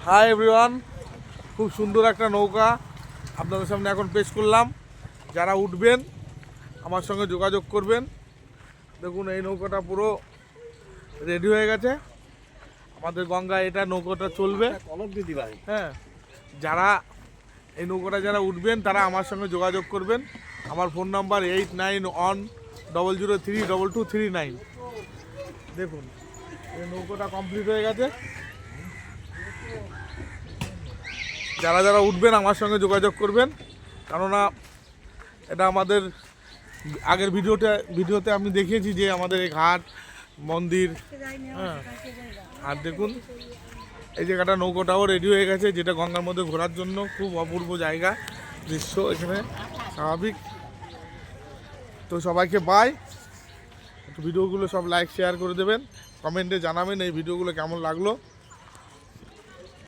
Hi everyone, খুব সুন্দর একটা নৌকা আপনাদের সামনে এখন পেশ করলাম। যারা উঠবেন আমার সঙ্গে যোগাযোগ করবেন। দেখুন এই নৌকাটা পুরো রেডি হয়ে গেছে। আমাদের গঙ্গায় এটা নৌকাটা চলবে। হ্যাঁ, যারা এই নৌকাটা যারা উঠবেন তারা আমার সঙ্গে যোগাযোগ করবেন। আমার ফোন নাম্বার 8910032239। দেখুন এই নৌকাটা কমপ্লিট হয়ে গেছে। যারা যারা উঠবেন আমার সঙ্গে যোগাযোগ করবেন, কেননা এটা আমাদের আগের ভিডিওতে আমি দেখিয়েছি যে আমাদের এই ঘাট মন্দির। হ্যাঁ, আর দেখুন এই জায়গাটা নৌকাটাও রেডি হয়ে গেছে, যেটা গঙ্গার মধ্যে ঘোরার জন্য খুব অপূর্ব জায়গা, দৃশ্য এখানে স্বাভাবিক। তো সবাইকে বাই। ভিডিওগুলো সব লাইক শেয়ার করে দেবেন, কমেন্টে জানাবেন এই ভিডিওগুলো কেমন লাগলো।